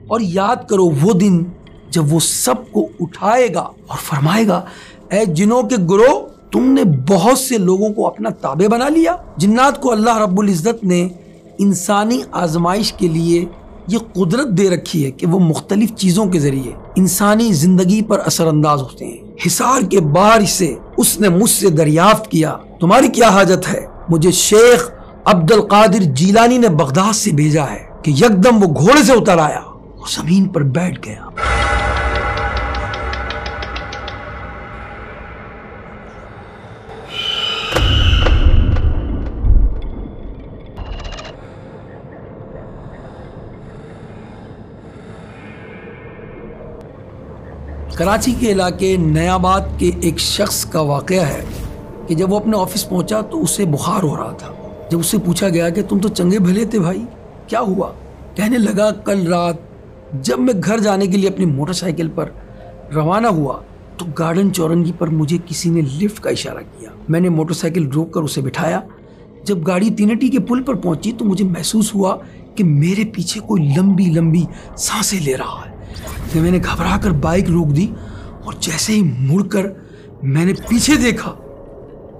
اور یاد کرو وہ دن جب وہ سب کو اٹھائے گا اور فرمائے گا اے جنوں کے گروہ تم نے بہت سے لوگوں کو اپنا تابع بنا لیا۔ جنات کو اللہ رب العزت نے انسانی آزمائش کے لیے یہ قدرت دے رکھی ہے کہ وہ مختلف چیزوں کے ذریعے انسانی زندگی پر اثر انداز ہوتے ہیں۔ حصار کے باہر سے اس نے مجھ سے دریافت کیا تمہاری کیا حاجت ہے؟ مجھے شیخ عبد القادر جیلانی نے بغداد سے بھیجا ہے کہ یکدم وہ گھوڑے سے اتر آیا اور زمین پر بیٹھ گیا۔ کراچی کے علاقے نیا آباد کے ایک شخص کا واقعہ ہے کہ جب وہ اپنے آفس پہنچا تو اسے بخار ہو رہا تھا۔ جب اس سے پوچھا گیا کہ تم تو چنگے بھلے تھے بھائی، کیا ہوا؟ کہنے لگا کل رات جب میں گھر جانے کے لیے اپنی موٹر سائیکل پر روانہ ہوا تو گارڈن چورنگی پر مجھے کسی نے لفٹ کا اشارہ کیا۔ میں نے موٹر سائیکل روک کر اسے بٹھایا۔ جب گاڑی تینٹی کے پل پر پہنچی تو مجھے محسوس ہوا کہ میرے پیچھے کوئی لمبی لمبی سانسیں لے رہا ہے۔ کہ میں نے گھبرا کر بائک روک دی اور جیسے ہی مڑ کر میں نے پیچھے دیکھا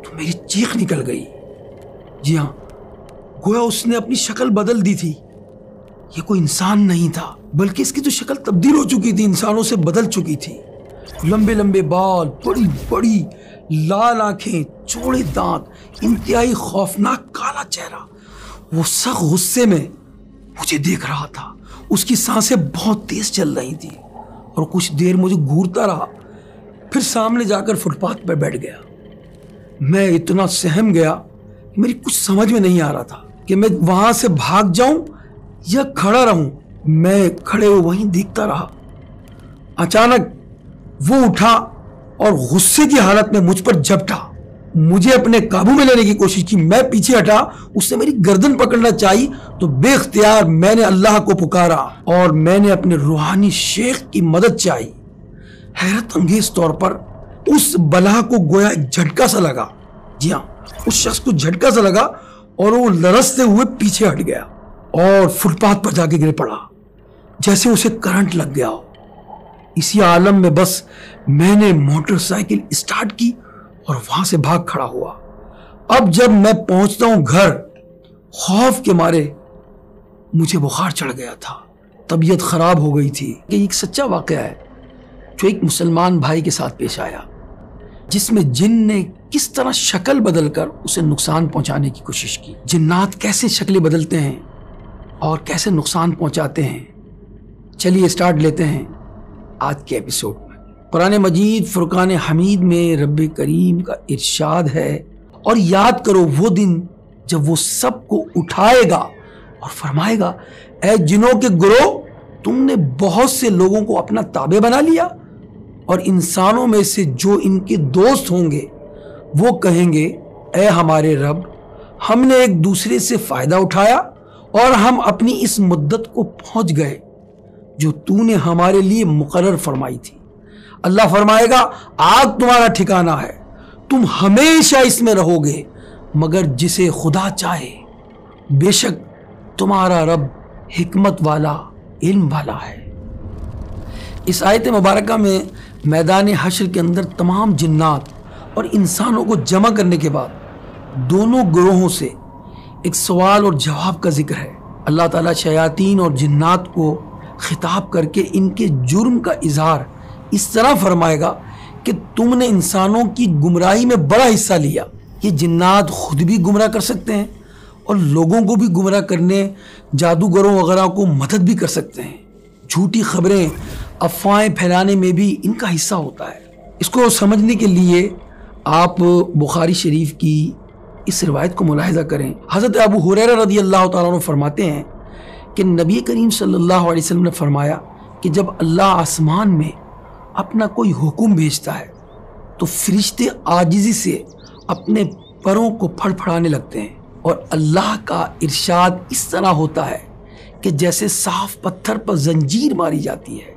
تو میری چیخ نکل گئی۔ جی ہاں، گویا اس نے اپنی شکل بدل دی تھی۔ یہ کوئی انسان نہیں تھا بلکہ اس کی تو شکل تبدیل ہو چکی تھی، انسانوں سے بدل چکی تھی۔ لمبے لمبے بال، بڑی بڑی لال آنکھیں، چوڑے دانت، انتہائی خوفناک کالا چہرہ۔ وہ سخت غصے میں مجھے دیکھ رہا تھا۔ اس کی سانسیں بہت تیز چل رہی تھی اور کچھ دیر مجھے گھورتا رہا، پھر سامنے جا کر فٹ پاتھ پر بیٹھ گیا۔ میں اتنا سہم گیا کہ میری کچھ سمجھ میں نہیں آ رہا تھا کہ میں وہاں سے بھاگ جاؤں یا کھڑا رہوں۔ میں کھڑے ہوئے وہیں دیکھتا رہا۔ اچانک وہ اٹھا اور غصے کی حالت میں مجھ پر جھپٹا۔ مجھے اپنے قابو میں لینے کی کوشش کی، میں پیچھے ہٹا، اس نے میری گردن پکڑنا چاہی تو بے اختیار میں نے اللہ کو پکارا اور میں نے اپنے روحانی شیخ کی مدد چاہی۔ حیرت انگیز طور پر اس بلا کو گویا ایک جھٹکا سا لگا۔ جی ہاں، اس شخص کو جھٹکا سا لگا اور وہ لرزتے ہوئے پیچھے ہٹ گیا اور فٹ پاتھ پر جا کے گر پڑا جیسے اسے کرنٹ لگ گیا ہو۔ اسی عالم میں بس میں نے موٹر سائیکل اسٹارٹ کی اور وہاں سے بھاگ کھڑا ہوا۔ اب جب میں پہنچتا ہوں گھر، خوف کے مارے مجھے بخار چڑھ گیا تھا، طبیعت خراب ہو گئی تھی۔ یہ ایک سچا واقعہ ہے جو ایک مسلمان بھائی کے ساتھ پیش آیا، جس میں جن نے کس طرح شکل بدل کر اسے نقصان پہنچانے کی کوشش کی۔ جنات کیسے شکلیں بدلتے ہیں اور کیسے نقصان پہنچاتے ہیں، چلیے سٹارٹ لیتے ہیں آج کے ایپیسوڈ میں۔ قرآن مجید فرقان حمید میں رب کریم کا ارشاد ہے اور یاد کرو وہ دن جب وہ سب کو اٹھائے گا اور فرمائے گا اے جنوں کے گروہ تم نے بہت سے لوگوں کو اپنا تابع بنا لیا، اور انسانوں میں سے جو ان کے دوست ہوں گے وہ کہیں گے اے ہمارے رب، ہم نے ایک دوسرے سے فائدہ اٹھایا اور ہم اپنی اس مدت کو پہنچ گئے جو تو نے ہمارے لیے مقرر فرمائی تھی۔ اللہ فرمائے گا آگ تمہارا ٹھکانہ ہے، تم ہمیشہ اس میں رہو گے مگر جسے خدا چاہے، بے شک تمہارا رب حکمت والا، علم والا ہے۔ اس آیت مبارکہ میں میدان حشر کے اندر تمام جنات اور انسانوں کو جمع کرنے کے بعد دونوں گروہوں سے ایک سوال اور جواب کا ذکر ہے۔ اللہ تعالیٰ شیاطین اور جنات کو خطاب کر کے ان کے جرم کا اظہار اس طرح فرمائے گا کہ تم نے انسانوں کی گمراہی میں بڑا حصہ لیا۔ یہ جنات خود بھی گمراہ کر سکتے ہیں اور لوگوں کو بھی گمراہ کرنے، جادوگروں وغیرہ کو مدد بھی کر سکتے ہیں۔ جھوٹی خبریں، افواہیں پھیلانے میں بھی ان کا حصہ ہوتا ہے۔ اس کو سمجھنے کے لیے آپ بخاری شریف کی اس روایت کو ملاحظہ کریں۔ حضرت ابو ہریرہ رضی اللہ تعالیٰ عنہ فرماتے ہیں کہ نبی کریم صلی اللہ علیہ وسلم نے فرمایا کہ جب اللہ آسمان میں اپنا کوئی حکم بھیجتا ہے تو فرشتے عاجزی سے اپنے پروں کو پھڑ پھڑانے لگتے ہیں، اور اللہ کا ارشاد اس طرح ہوتا ہے کہ جیسے صاف پتھر پر زنجیر ماری جاتی ہے۔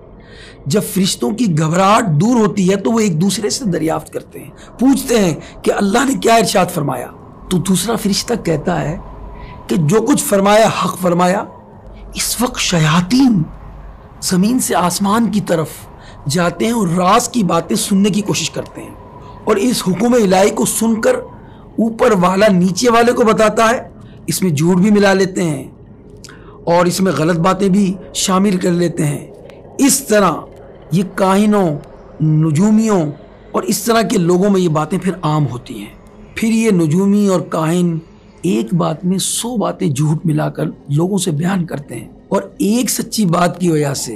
جب فرشتوں کی گھبراہٹ دور ہوتی ہے تو وہ ایک دوسرے سے دریافت کرتے ہیں، پوچھتے ہیں کہ اللہ نے کیا ارشاد فرمایا؟ تو دوسرا فرشتہ کہتا ہے کہ جو کچھ فرمایا حق فرمایا۔ اس وقت شیاطین زمین سے آسمان کی طرف جاتے ہیں اور راز کی باتیں سننے کی کوشش کرتے ہیں، اور اس حکم الہی کو سن کر اوپر والا نیچے والے کو بتاتا ہے، اس میں جھوٹ بھی ملا لیتے ہیں اور اس میں غلط باتیں بھی شامل کر لیتے ہیں۔ اس طرح یہ کاہنوں، نجومیوں اور اس طرح کے لوگوں میں یہ باتیں پھر عام ہوتی ہیں۔ پھر یہ نجومی اور کاہن ایک بات میں 100 باتیں جھوٹ ملا کر لوگوں سے بیان کرتے ہیں، اور ایک سچی بات کی وجہ سے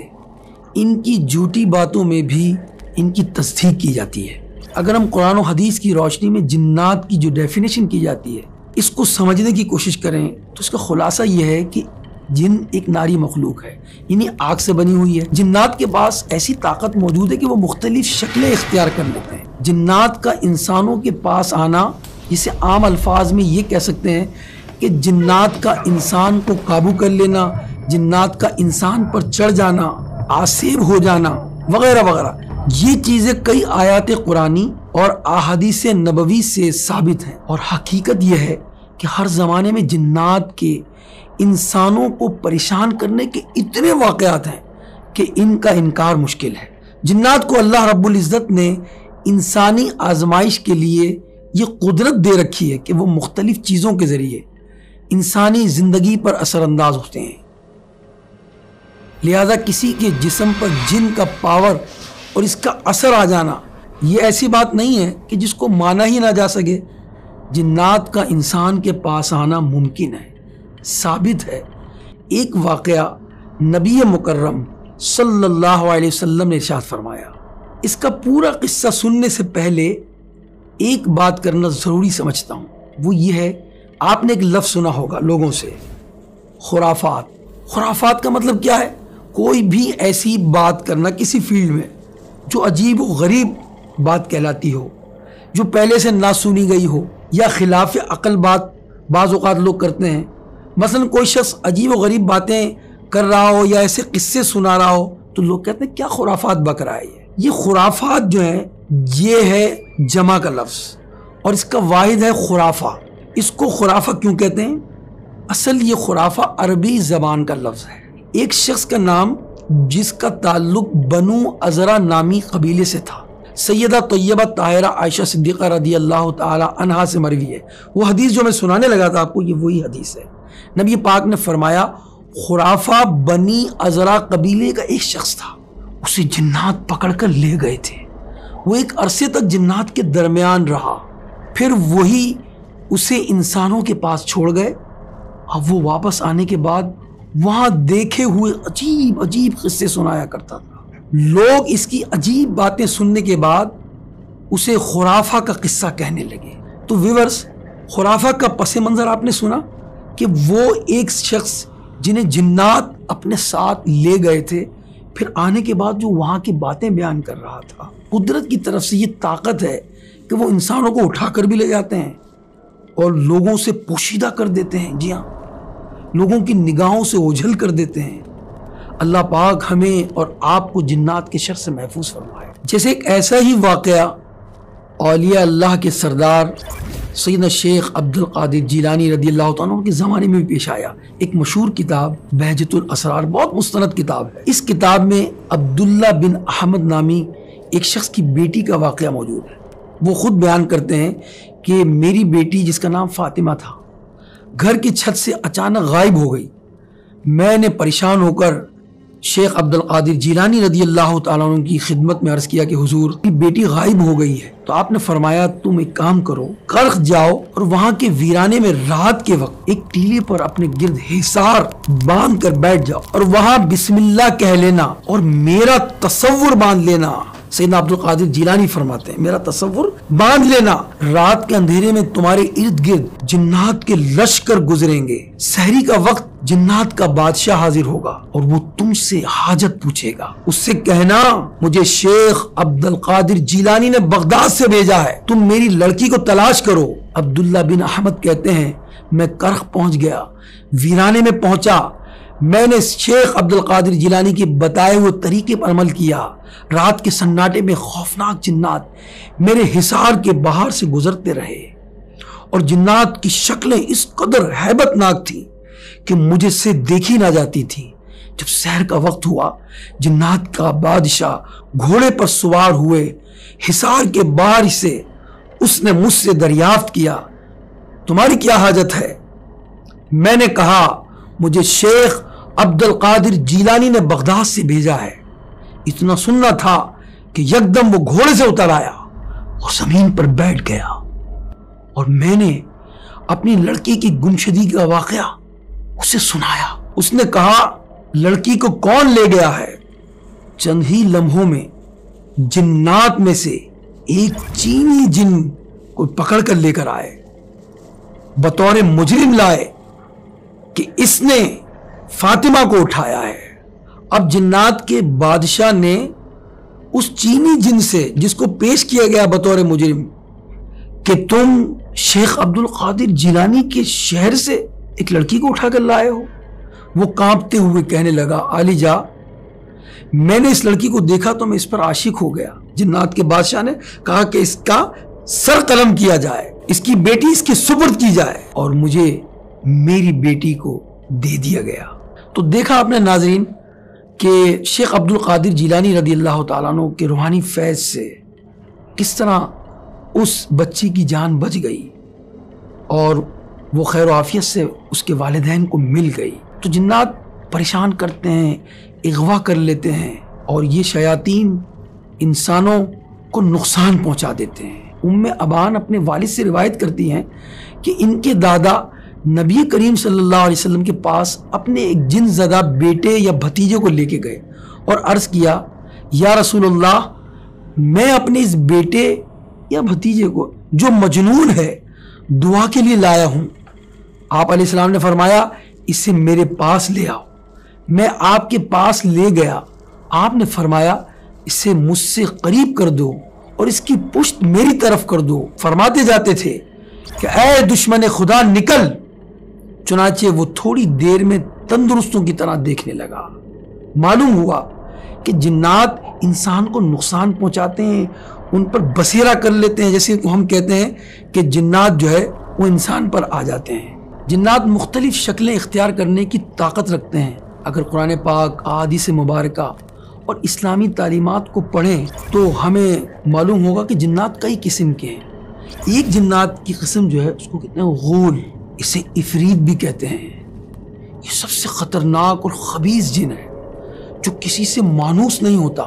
ان کی جھوٹی باتوں میں بھی ان کی تصدیق کی جاتی ہے۔ اگر ہم قرآن و حدیث کی روشنی میں جنات کی جو ڈیفینیشن کی جاتی ہے اس کو سمجھنے کی کوشش کریں تو اس کا خلاصہ یہ ہے کہ جن ایک ناری مخلوق ہے، یعنی آگ سے بنی ہوئی ہے۔ جنات کے پاس ایسی طاقت موجود ہے کہ وہ مختلف شکلیں اختیار کر لیتے ہیں۔ جنات کا انسانوں کے پاس آنا، جسے عام الفاظ میں یہ کہہ سکتے ہیں کہ جنات کا انسان کو قابو کر لینا، جنات کا انسان پر چڑھ جانا، آسیب ہو جانا وغیرہ وغیرہ، یہ چیزیں کئی آیات قرآنی اور احادیث نبوی سے ثابت ہیں۔ اور حقیقت یہ ہے کہ ہر زمانے میں جنات کے انسانوں کو پریشان کرنے کے اتنے واقعات ہیں کہ ان کا انکار مشکل ہے۔ جنات کو اللہ رب العزت نے انسانی آزمائش کے لیے یہ قدرت دے رکھی ہے کہ وہ مختلف چیزوں کے ذریعے انسانی زندگی پر اثر انداز ہوتے ہیں۔ لہذا کسی کے جسم پر جن کا پاور اور اس کا اثر آ جانا یہ ایسی بات نہیں ہے کہ جس کو مانا ہی نہ جا سکے۔ جنات کا انسان کے پاس آنا ممکن ہے، ثابت ہے۔ ایک واقعہ نبی مکرم صلی اللہ علیہ وسلم نے ارشاد فرمایا۔ اس کا پورا قصہ سننے سے پہلے ایک بات کرنا ضروری سمجھتا ہوں، وہ یہ ہے، آپ نے ایک لفظ سنا ہوگا لوگوں سے، خرافات۔ خرافات کا مطلب کیا ہے؟ کوئی بھی ایسی بات کرنا کسی فیلڈ میں جو عجیب و غریب بات کہلاتی ہو، جو پہلے سے نہ سنی گئی ہو، یا خلاف عقل بات بعض اوقات لوگ کرتے ہیں۔ مثلا کوئی شخص عجیب و غریب باتیں کر رہا ہو یا ایسے قصے سنا رہا ہو تو لوگ کہتے ہیں کیا خرافات بک رہا ہے یہ خرافات جو ہیں یہ ہے جمع کا لفظ، اور اس کا واحد ہے خرافہ۔ اس کو خرافہ کیوں کہتے ہیں؟ اصل یہ خرافہ عربی زبان کا لفظ ہے۔ ایک شخص کا نام جس کا تعلق بنو ازرا نامی قبیلے سے تھا، سیدہ طیبہ طاہرہ عائشہ صدیقہ رضی اللہ تعالی عنہا سے مروی ہے۔ وہ حدیث جو میں سنانے لگا تھا آپ کو، یہ وہی حدیث ہے۔ نبی پاک نے فرمایا، خرافہ بنی ازرا قبیلے کا ایک شخص تھا، اسے جنات پکڑ کر لے گئے تھے۔ وہ ایک عرصے تک جنات کے درمیان رہا، پھر وہی اسے انسانوں کے پاس چھوڑ گئے۔ اب وہ واپس آنے کے بعد وہاں دیکھے ہوئے عجیب عجیب قصے سنایا کرتا تھا۔ لوگ اس کی عجیب باتیں سننے کے بعد اسے خرافہ کا قصہ کہنے لگے۔ تو ویورز، خرافہ کا پس منظر آپ نے سنا کہ وہ ایک شخص جنہیں جنات اپنے ساتھ لے گئے تھے، پھر آنے کے بعد جو وہاں کی باتیں بیان کر رہا تھا۔ قدرت کی طرف سے یہ طاقت ہے کہ وہ انسانوں کو اٹھا کر بھی لے جاتے ہیں اور لوگوں سے پوشیدہ کر دیتے ہیں۔ جی ہاں، لوگوں کی نگاہوں سے اوجھل کر دیتے ہیں۔ اللہ پاک ہمیں اور آپ کو جنات کے شر سے محفوظ فرمائے۔ جیسے ایک ایسا ہی واقعہ اولیاء اللہ کے سردار سیدنا شیخ عبد القادر جیلانی رضی اللہ تعالیٰ عنہ کے زمانے میں بھی پیش آیا۔ ایک مشہور کتاب بہجت الاسرار، بہت مستند کتاب ہے۔ اس کتاب میں عبداللہ بن احمد نامی ایک شخص کی بیٹی کا واقعہ موجود ہے۔ وہ خود بیان کرتے ہیں کہ میری بیٹی جس کا نام فاطمہ تھا، گھر کی چھت سے اچانک غائب ہو گئی۔ میں نے پریشان ہو کر شیخ عبد القادر جیلانی رضی اللہ تعالیٰ عنہ کی خدمت میں عرض کیا کہ حضور کی بیٹی غائب ہو گئی ہے۔ تو آپ نے فرمایا تم ایک کام کرو، کرخ جاؤ اور وہاں کے ویرانے میں رات کے وقت ایک ٹیلے پر اپنے گرد حصار باندھ کر بیٹھ جاؤ اور وہاں بسم اللہ کہہ لینا اور میرا تصور باندھ لینا۔ سیدنا عبد القادر جیلانی فرماتے ہیں میرا تصور باندھ لینا، رات کے اندھیرے میں تمہارے ارد گرد جنات کے لشکر گزریں گے، سحری کا وقت جنات کا بادشاہ حاضر ہوگا اور وہ تم سے حاجت پوچھے گا، اس سے کہنا مجھے شیخ عبد القادر جیلانی نے بغداد سے بھیجا ہے، تم میری لڑکی کو تلاش کرو۔ عبداللہ بن احمد کہتے ہیں میں کرخ پہنچ گیا، ویرانے میں پہنچا، میں نے شیخ عبد القادر جیلانی کے بتائے ہوئے طریقے پر عمل کیا۔ رات کے سناٹے میں خوفناک جنات میرے حصار کے باہر سے گزرتے رہے اور جنات کی شکلیں اس قدر ہیبت ناک تھیں کہ مجھے سے دیکھی نہ جاتی تھی۔ جب سحر کا وقت ہوا، جنات کا بادشاہ گھوڑے پر سوار ہوئے حصار کے باہر سے اس نے مجھ سے دریافت کیا، تمہاری کیا حاجت ہے؟ میں نے کہا، مجھے شیخ عبد القادر جیلانی نے بغداد سے بھیجا ہے۔ اتنا سننا تھا کہ یکدم وہ گھوڑے سے اتر آیا اور زمین پر بیٹھ گیا، اور میں نے اپنی لڑکی کی گمشدگی کا واقعہ اسے سنایا۔ اس نے کہا، لڑکی کو کون لے گیا ہے؟ چند ہی لمحوں میں جنات میں سے ایک چینی جن کو پکڑ کر لے کر آئے، بطور مجرم لائے کہ اس نے فاطمہ کو اٹھایا ہے۔ اب جنات کے بادشاہ نے اس چینی جن سے، جس کو پیش کیا گیا بطور مجرم کہ تم شیخ عبد القادر جیلانی کے شہر سے ایک لڑکی کو اٹھا کر لائے ہو، وہ کانپتے ہوئے کہنے لگا، علی جا، میں نے اس لڑکی کو دیکھا تو میں اس پر عاشق ہو گیا۔ جنات کے بادشاہ نے کہا کہ اس کا سر قلم کیا جائے، اس کی بیٹی اس کے سپرد کی جائے، اور مجھے میری بیٹی کو دے دیا گیا۔ تو دیکھا آپ نے ناظرین کہ شیخ عبد القادر جیلانی رضی اللہ تعالیٰ عنہ کے روحانی فیض سے کس طرح اس بچی کی جان بچ گئی اور وہ خیر و عافیت سے اس کے والدین کو مل گئی۔ تو جنات پریشان کرتے ہیں، اغوا کر لیتے ہیں، اور یہ شیاطین انسانوں کو نقصان پہنچا دیتے ہیں۔ ام ابان اپنے والد سے روایت کرتی ہیں کہ ان کے دادا نبی کریم صلی اللہ علیہ وسلم کے پاس اپنے ایک جن زدہ بیٹے یا بھتیجے کو لے کے گئے اور عرض کیا، یا رسول اللہ، میں اپنے اس بیٹے یا بھتیجے کو جو مجنون ہے دعا کے لیے لایا ہوں۔ آپ علیہ السلام نے فرمایا، اسے میرے پاس لے آؤ۔ میں آپ کے پاس لے گیا، آپ نے فرمایا، اسے مجھ سے قریب کر دو اور اس کی پشت میری طرف کر دو۔ فرماتے جاتے تھے کہ اے دشمن خدا نکل، چنانچہ وہ تھوڑی دیر میں تندرستوں کی طرح دیکھنے لگا۔ معلوم ہوا کہ جنات انسان کو نقصان پہنچاتے ہیں، ان پر بسیرا کر لیتے ہیں، جیسے ہم کہتے ہیں کہ جنات جو ہے وہ انسان پر آ جاتے ہیں۔ جنات مختلف شکلیں اختیار کرنے کی طاقت رکھتے ہیں۔ اگر قرآن پاک، احادیث مبارکہ اور اسلامی تعلیمات کو پڑھیں تو ہمیں معلوم ہوگا کہ جنات کئی قسم کے ہیں۔ ایک جنات کی قسم جو ہے اس کو کہتے ہیں غول، اسے عفریت بھی کہتے ہیں۔ یہ سب سے خطرناک اور خبیث جن ہے جو کسی سے مانوس نہیں ہوتا،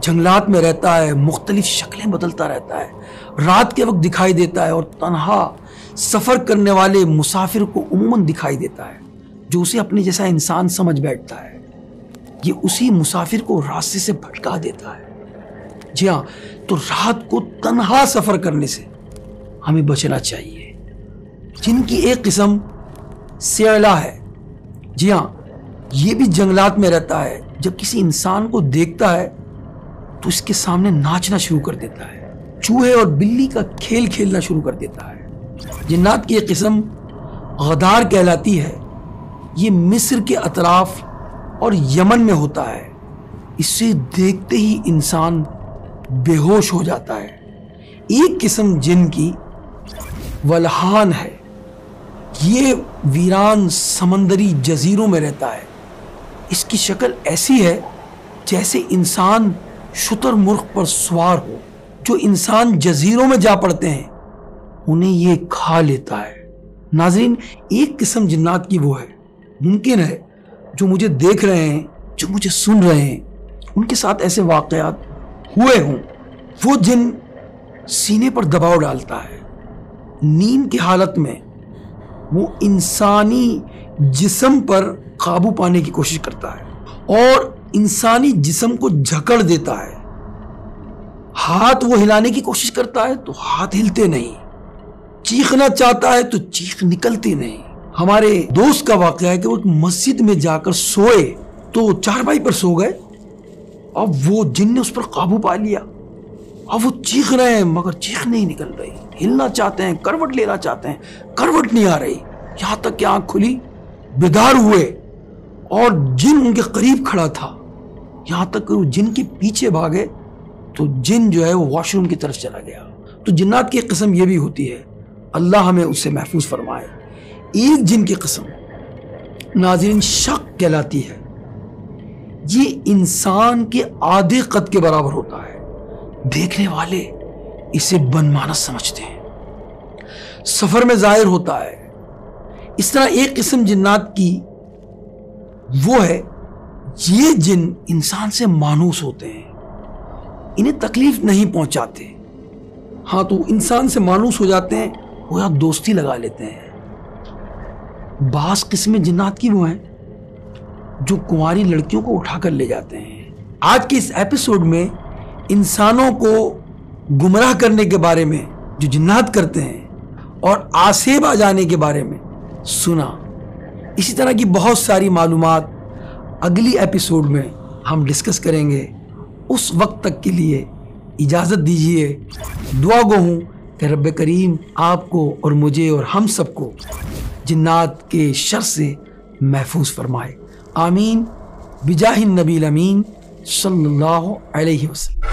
جنگلات میں رہتا ہے، مختلف شکلیں بدلتا رہتا ہے، رات کے وقت دکھائی دیتا ہے اور تنہا سفر کرنے والے مسافر کو عموماً دکھائی دیتا ہے، جو اسے اپنے جیسا انسان سمجھ بیٹھتا ہے۔ یہ اسی مسافر کو راستے سے بھٹکا دیتا ہے۔ جی ہاں، تو رات کو تنہا سفر کرنے سے ہمیں بچنا چاہیے۔ جن کی ایک قسم سیلا ہے، جی ہاں، یہ بھی جنگلات میں رہتا ہے۔ جب کسی انسان کو دیکھتا ہے تو اس کے سامنے ناچنا شروع کر دیتا ہے، چوہے اور بلی کا کھیل کھیلنا شروع کر دیتا ہے۔ جنات کی ایک قسم غدار کہلاتی ہے۔ یہ مصر کے اطراف اور یمن میں ہوتا ہے۔ اسے دیکھتے ہی انسان بے ہوش ہو جاتا ہے۔ ایک قسم جن کی ولہان ہے، یہ ویران سمندری جزیروں میں رہتا ہے۔ اس کی شکل ایسی ہے جیسے انسان شتر مرغ پر سوار ہو۔ جو انسان جزیروں میں جا پڑتے ہیں انہیں یہ کھا لیتا ہے۔ ناظرین، ایک قسم جنات کی وہ ہے، ممکن ہے جو مجھے دیکھ رہے ہیں، جو مجھے سن رہے ہیں، ان کے ساتھ ایسے واقعات ہوئے ہوں۔ وہ جن سینے پر دباؤ ڈالتا ہے، نیند کی حالت میں وہ انسانی جسم پر قابو پانے کی کوشش کرتا ہے اور انسانی جسم کو جھکڑ دیتا ہے۔ ہاتھ وہ ہلانے کی کوشش کرتا ہے تو ہاتھ ہلتے نہیں، چیخنا چاہتا ہے تو چیخ نکلتی نہیں۔ ہمارے دوست کا واقعہ ہے کہ وہ ایک مسجد میں جا کر سوئے تو چارپائی پر سو گئے، اب وہ جن نے اس پر قابو پا لیا۔ اب وہ چیخ رہے ہیں مگر چیخ نہیں نکل رہی، ہلنا چاہتے ہیں، کروٹ لینا چاہتے ہیں، کروٹ نہیں آ رہی، یہاں تک کہ آنکھ کھلی، بیدار ہوئے اور جن ان کے قریب کھڑا تھا، یہاں تک کہ وہ جن کے پیچھے بھاگے تو جن جو ہے وہ واش روم کی طرف چلا گیا۔ تو جنات کی قسم یہ بھی ہوتی ہے، اللہ ہمیں اس سے محفوظ فرمائے۔ ایک جن کی قسم ناظرین شق کہلاتی ہے۔ یہ انسان کے آدھے قد کے برابر ہوتا ہے. دیکھنے والے اسے بنمانس سمجھتے ہیں. سفر میں ظاہر ہوتا ہے. اس طرح ایک قسم جنات کی وہ ہے، یہ جن انسان سے مانوس ہوتے ہیں، انہیں تکلیف نہیں پہنچاتے. ہاں تو انسان سے مانوس ہو جاتے ہیں، وہ یا دوستی لگا لیتے ہیں. بعض قسم جنات کی وہ ہیں جو کنواری لڑکیوں کو اٹھا کر لے جاتے ہیں. آج کے اس ایپیسوڈ میں انسانوں کو گمراہ کرنے کے بارے میں جو جنات کرتے ہیں اور آسیب آ جانے کے بارے میں سنا. اسی طرح کی بہت ساری معلومات اگلی ایپیسوڈ میں ہم ڈسکس کریں گے. اس وقت تک کے لیے اجازت دیجیے. دعا گو ہوں کہ رب کریم آپ کو اور مجھے اور ہم سب کو جنات کے شر سے محفوظ فرمائے. آمین بجاہ النبی الامین صلی اللہ علیہ وسلم.